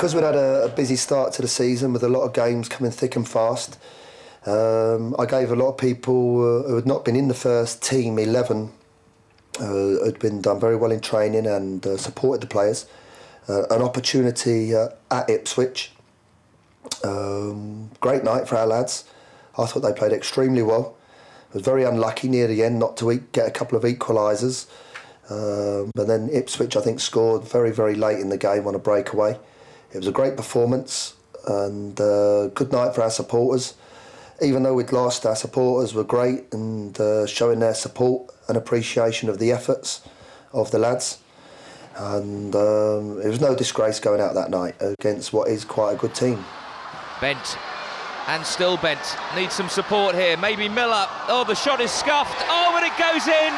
because we'd had a busy start to the season with a lot of games coming thick and fast, I gave a lot of people who had not been in the first team 11, had been done very well in training and supported the players, an opportunity at Ipswich. Great night for our lads. I thought they played extremely well. I was very unlucky near the end not to get a couple of equalisers. But then Ipswich, I think, scored very, very late in the game on a breakaway. It was a great performance and good night for our supporters. Even though we'd lost, our supporters were great and showing their support and appreciation of the efforts of the lads. And it was no disgrace going out that night against what is quite a good team. Bent, and still bent. Needs some support here. Maybe Miller. Oh, the shot is scuffed. Oh, and it goes in.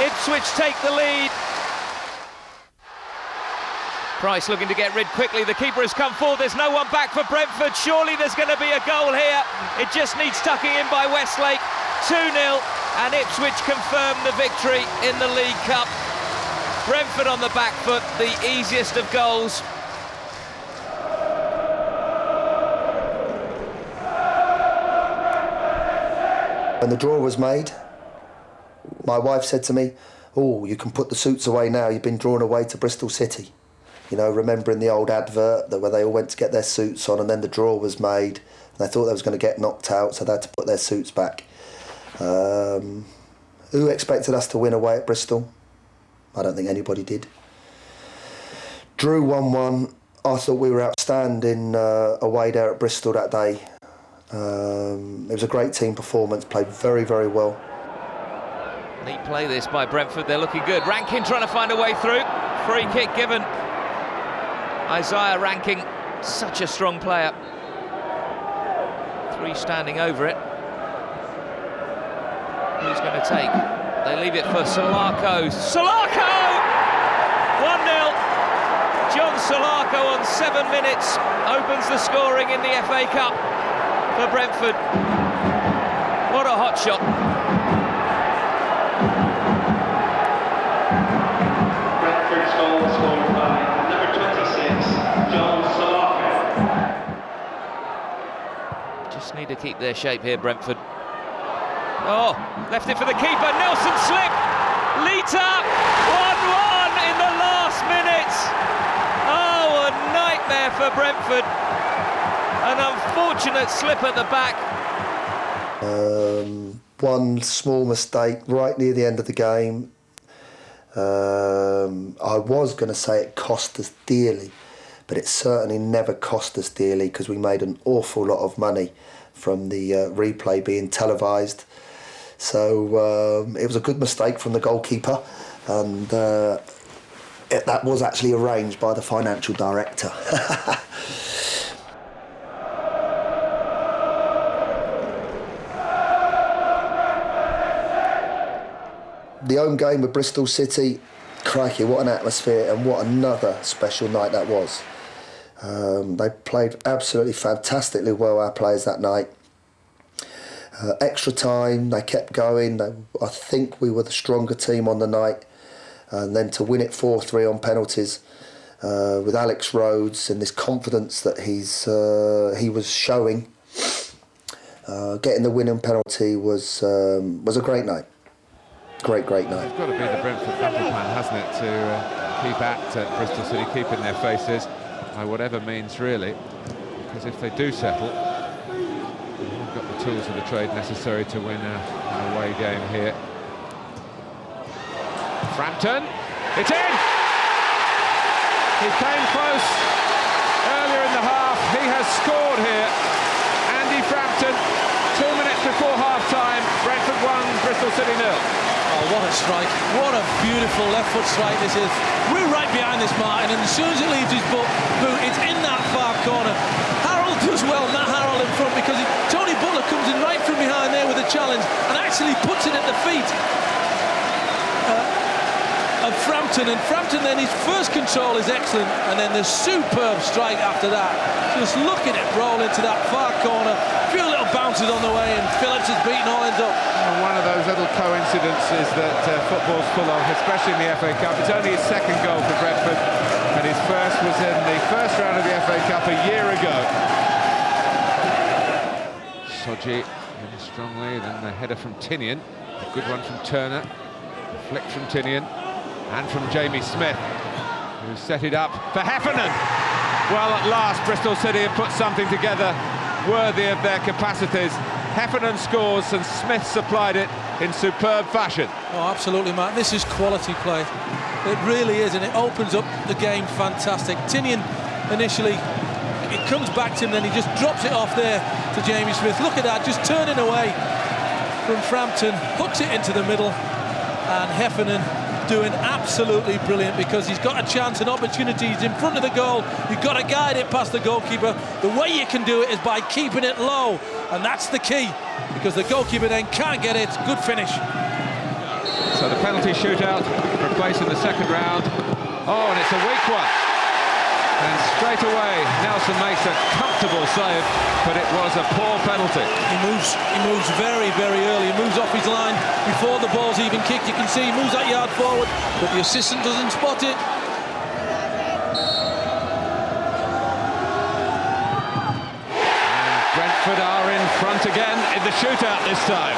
Ipswich take the lead. Price looking to get rid quickly. The keeper has come forward. There's no one back for Brentford. Surely there's going to be a goal here. It just needs tucking in by Westlake. 2-0, and Ipswich confirm the victory in the League Cup. Brentford on the back foot, the easiest of goals. When the draw was made, my wife said to me, "Oh, you can put the suits away now, you've been drawn away to Bristol City." You know, remembering the old advert where they all went to get their suits on and then the draw was made and they thought they was going to get knocked out, so they had to put their suits back. Who expected us to win away at Bristol? I don't think anybody did. Drew 1-1. I thought we were outstanding away there at Bristol that day. It was a great team performance, played very, very well. Neat play this by Brentford, they're looking good. Rankin trying to find a way through. Free kick given. Isaiah Rankin, such a strong player. 3 standing over it. Who's going to take? They leave it for Solarco. Solarco! 1-0. John Solarco on 7 minutes opens the scoring in the FA Cup for Brentford. What a hot shot. Brentford's goal scored by number 26, John Solarco. Just need to keep their shape here, Brentford. Oh, left it for the keeper, Nelson slip, Lita, 1-1 in the last minutes. Oh, a nightmare for Brentford. An unfortunate slip at the back. One small mistake right near the end of the game. I was going to say it cost us dearly, but it certainly never cost us dearly because we made an awful lot of money from the replay being televised. So it was a good mistake from the goalkeeper, and that was actually arranged by the financial director. The home game with Bristol City, crikey, what an atmosphere and what another special night that was. They played absolutely fantastically well, our players, that night. Extra time, they kept going. I think we were the stronger team on the night. And then to win it 4-3 on penalties with Alex Rhodes and this confidence that he was showing, getting the winning penalty was a great night. Great night. It's got to be the Brentford battle plan, hasn't it, to keep at Bristol City, keep in their faces by whatever means, really. Because if they do settle, they've got the tools of the trade necessary to win an away game here. Frampton, it's in! He came close earlier in the half. He has scored here. Andy Frampton, 2 minutes before half-time. Brentford 1, Bristol City 0. Oh, what a strike. What a beautiful left-foot strike this is. We're right behind this, Martin, and as soon as it leaves his boot, it's in that far corner. Harold does well, not Harold in front, because Tony Butler comes in right from behind there with a challenge and actually puts it at the feet of Frampton. And Frampton then, his first control is excellent, and then the superb strike after that. Just look at it roll into that far corner. A few little bounces on the way, and Phillips has beaten all ends up. One of those little coincidences coincidences that football's full of, especially in the FA Cup. It's only his second goal for Brentford, and his first was in the first round of the FA Cup a year ago. Soji in strongly, then the header from Tinian, a good one from Turner, flick from Tinian, and from Jamie Smith, who set it up for Heffernan. Well, at last Bristol City have put something together worthy of their capacities. Heffernan scores and Smith supplied it in superb fashion. Oh, absolutely, Matt. This is quality play. It really is, and it opens up the game fantastic. Tinian initially, it comes back to him, then he just drops it off there to Jamie Smith. Look at that, just turning away from Frampton, hooks it into the middle, and Heffernan doing absolutely brilliant, because he's got a chance and opportunities in front of the goal. You've got to guide it past the goalkeeper. The way you can do it is by keeping it low, and that's the key, because the goalkeeper then can't get it. Good finish. So the penalty shootout for a place in the second round. Oh, and it's a weak one. And straight away, Nelson makes a comfortable save, but it was a poor penalty. He moves very, very early. He moves off his line before the ball's even kicked. You can see he moves that yard forward, but the assistant doesn't spot it. And Brentford are in front again in the shootout this time.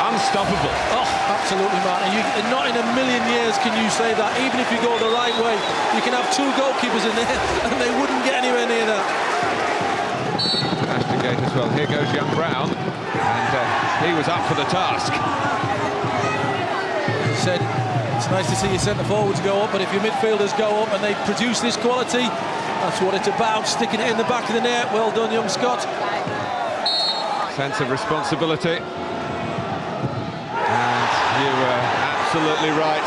Unstoppable. Oh, absolutely, Martin. And not in a million years can you say that. Even if you go the right way, you can have two goalkeepers in there and they wouldn't get anywhere near that. Ashton Gate as well. Here goes young Brown, and he was up for the task. He said, it's nice to see your centre forwards go up, but if your midfielders go up and they produce this quality, that's what it's about. Sticking it in the back of the net. Well done, young Scott. Sense of responsibility. You were absolutely right.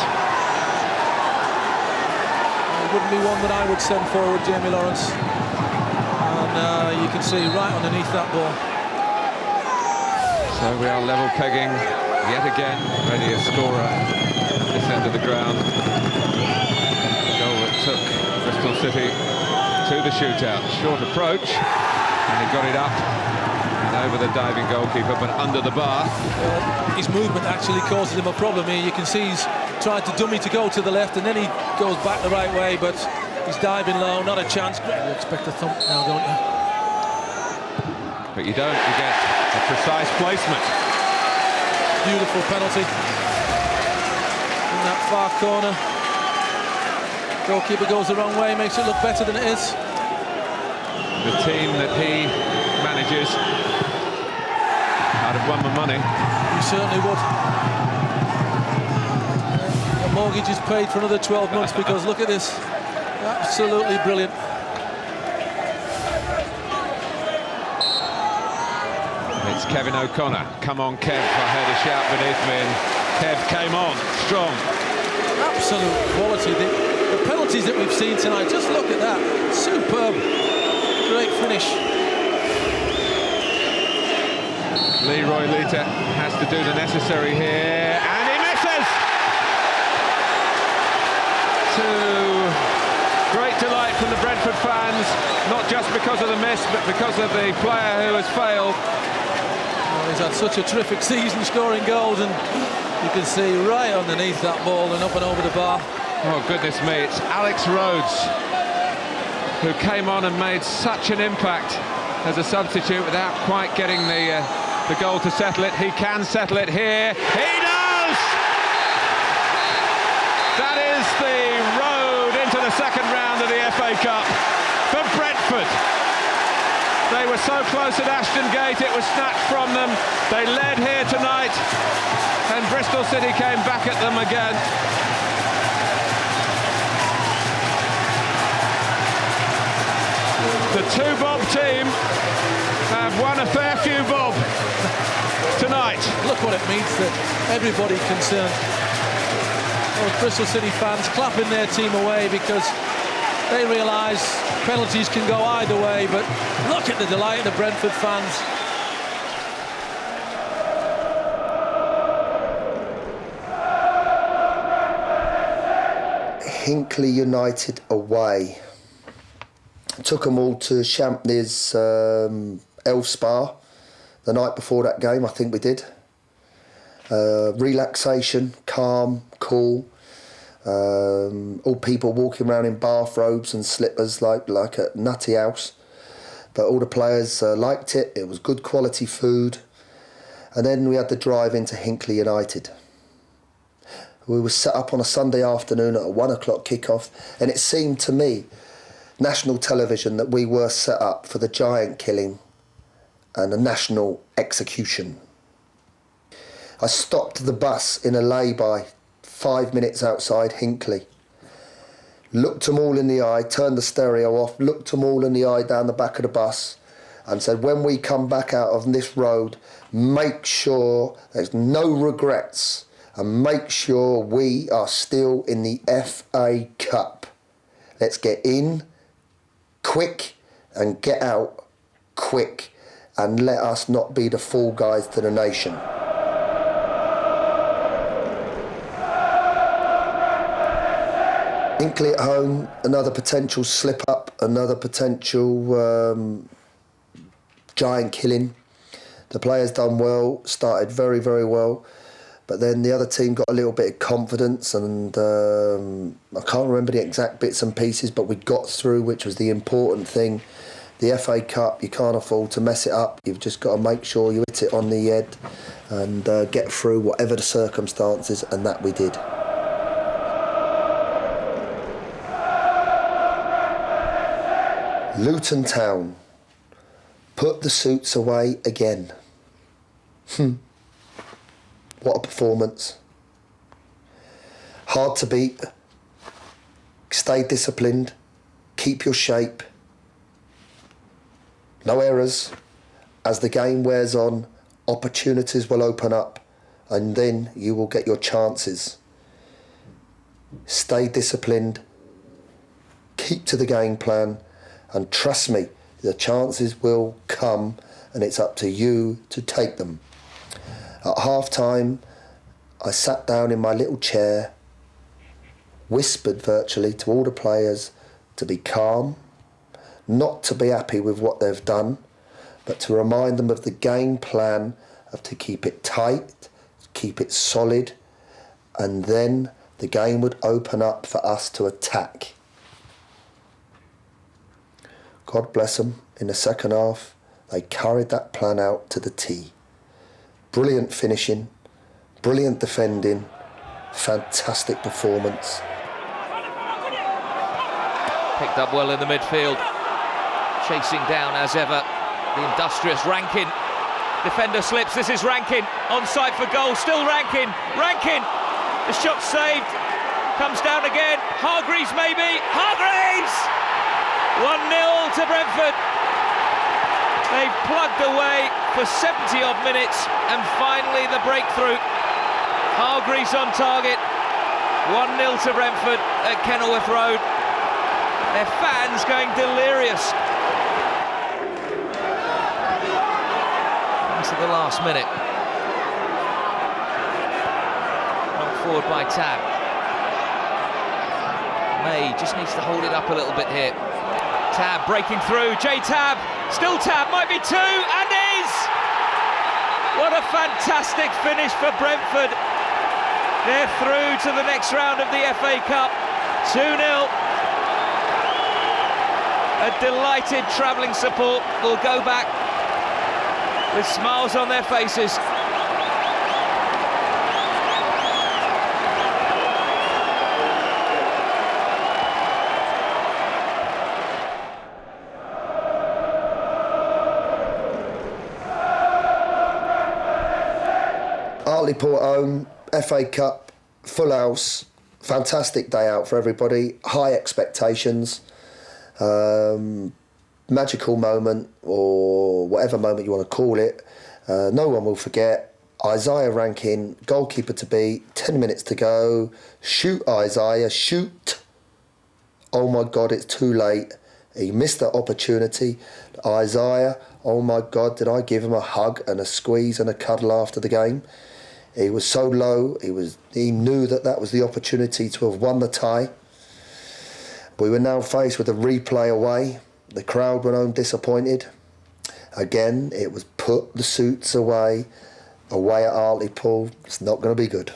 It wouldn't be one that I would send forward, Jamie Lawrence. And you can see right underneath that ball. So we are level pegging yet again. Ready a scorer at this end of the ground. The goal that took Bristol City to the shootout. Short approach, and he got it up. Over the diving goalkeeper, but under the bar. His movement actually causes him a problem here. You can see he's tried to dummy to go to the left, and then he goes back the right way, but he's diving low, not a chance. You expect a thump now, don't you? But you don't, you get a precise placement. Beautiful penalty. In that far corner. Goalkeeper goes the wrong way, makes it look better than it is. The team that he manages, I'd have won the money. You certainly would. The mortgage is paid for another 12 months because look at this. Absolutely brilliant. It's Kevin O'Connor. Come on, Kev. I heard a shout beneath me, and Kev came on strong. Absolute quality. The penalties that we've seen tonight, just look at that. Superb. Great finish. Leroy Lita has to do the necessary here, and he misses! To great delight from the Brentford fans, not just because of the miss, but because of the player who has failed. Well, he's had such a terrific season scoring goals, and you can see right underneath that ball and up and over the bar. Oh, goodness me, it's Alex Rhodes who came on and made such an impact as a substitute without quite getting the goal to settle it. He can settle it here. He does! That is the road into the second round of the FA Cup for Brentford. They were so close at Ashton Gate, it was snatched from them. They led here tonight, and Bristol City came back at them again. The two-bob team have won a fair few bob tonight. Look what it means to everybody concerned. Those Bristol City fans clapping their team away because they realise penalties can go either way, but look at the delight of the Brentford fans. Hinckley United away. Took them all to Champneys Elf Spa the night before that game, I think we did. relaxation, calm, cool. All people walking around in bathrobes and slippers like a nutty house. But all the players liked it. It was good quality food. And then we had the drive into Hinckley United. We were set up on a Sunday afternoon at a 1 o'clock kickoff, and it seemed to me, national television, that we were set up for the giant killing and a national execution. I stopped the bus in a lay-by 5 minutes outside Hinckley, looked them all in the eye, turned the stereo off, looked them all in the eye down the back of the bus and said, when we come back out of this road, make sure there's no regrets and make sure we are still in the FA Cup. Let's get in quick and get out quick and let us not be the fall guys to the nation. Hinckley at home, another potential slip up, another potential giant killing. The players done well, started very, very well, but then the other team got a little bit of confidence and I can't remember the exact bits and pieces, but we got through, which was the important thing. The FA Cup, you can't afford to mess it up. You've just got to make sure you hit it on the head and get through whatever the circumstances, and that we did. Luton Town put the suits away again. What a performance. Hard to beat. Stay disciplined. Keep your shape. No errors. As the game wears on, opportunities will open up and then you will get your chances. Stay disciplined. Keep to the game plan. And trust me, the chances will come and it's up to you to take them. At half-time, I sat down in my little chair, whispered virtually to all the players to be calm, not to be happy with what they've done, but to remind them of the game plan of to keep it tight, keep it solid, and then the game would open up for us to attack. God bless them, in the second half, they carried that plan out to the T. Brilliant finishing, brilliant defending, fantastic performance. Picked up well in the midfield, chasing down as ever the industrious Rankin. Defender slips, this is Rankin, onside for goal, still Rankin, the shot saved, comes down again, Hargreaves maybe, Hargreaves! 1-0 to Brentford. They've plugged away for 70 odd minutes and finally the breakthrough. Hargreaves on target. 1-0 to Brentford at Kenilworth Road. Their fans going delirious. Into the last minute. Knocked forward by Tab. May just needs to hold it up a little bit here. Tab breaking through, J-Tab, still Tab, might be two, and is! What a fantastic finish for Brentford. They're through to the next round of the FA Cup, 2-0. A delighted travelling support will go back with smiles on their faces. Hartlepool at home, FA Cup, full house, fantastic day out for everybody, high expectations, magical moment, or whatever moment you want to call it. No one will forget. Isaiah Rankin, goalkeeper to beat, 10 minutes to go. Shoot, Isaiah, shoot. Oh my God, it's too late. He missed that opportunity. Isaiah, oh my God, did I give him a hug and a squeeze and a cuddle after the game? He was so low, he knew that was the opportunity to have won the tie. We were now faced with a replay away. The crowd went home disappointed. Again, it was put the suits away. away at Hartlepool, it's not going to be good.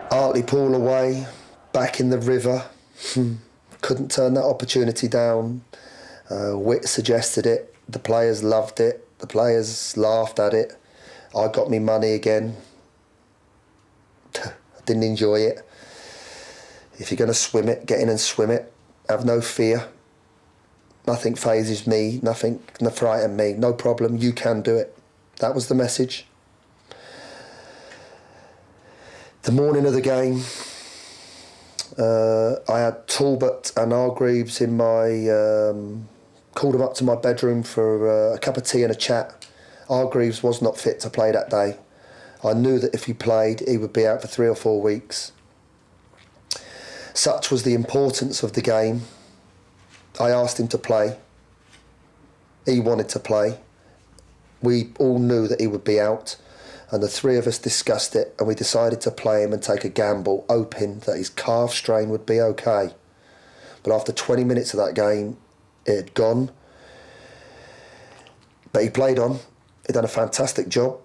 Hartlepool away, back in the river. Couldn't turn that opportunity down. Witt suggested it. The players loved it. The players laughed at it. I got me money again. I didn't enjoy it. If you're going to swim it, get in and swim it. Have no fear. Nothing phases me. Nothing frightens me. No problem. You can do it. That was the message. The morning of the game, I had Talbot and Hargreaves in my... called them up to my bedroom for a cup of tea and a chat. Hargreaves was not fit to play that day. I knew that if he played, he would be out for 3 or 4 weeks. Such was the importance of the game. I asked him to play. He wanted to play. We all knew that he would be out. And the three of us discussed it, and we decided to play him and take a gamble, hoping that his calf strain would be okay. But after 20 minutes of that game, it had gone. But he played on. He done a fantastic job.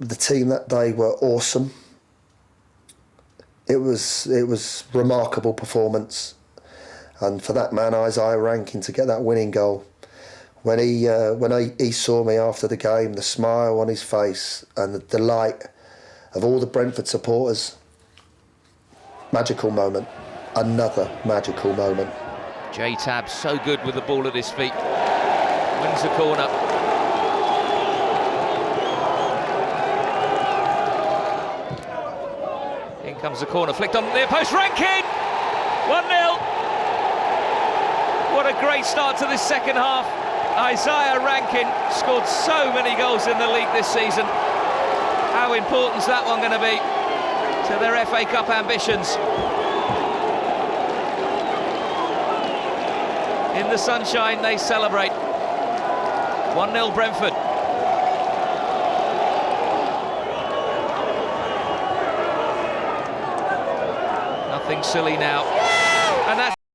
The team that day were awesome. It was remarkable performance. And for that man, Isaiah Rankin, to get that winning goal, when he saw me after the game, the smile on his face and the delight of all the Brentford supporters, magical moment. Another magical moment. J-Tab so good with the ball at his feet. Wins the corner. In comes the corner, flicked on the near post, Rankin! 1-0. What a great start to this second half. Isaiah Rankin scored so many goals in the league this season. How important is that one going to be to their FA Cup ambitions? In the sunshine, they celebrate. 1-0 Brentford. Nothing silly now. And that's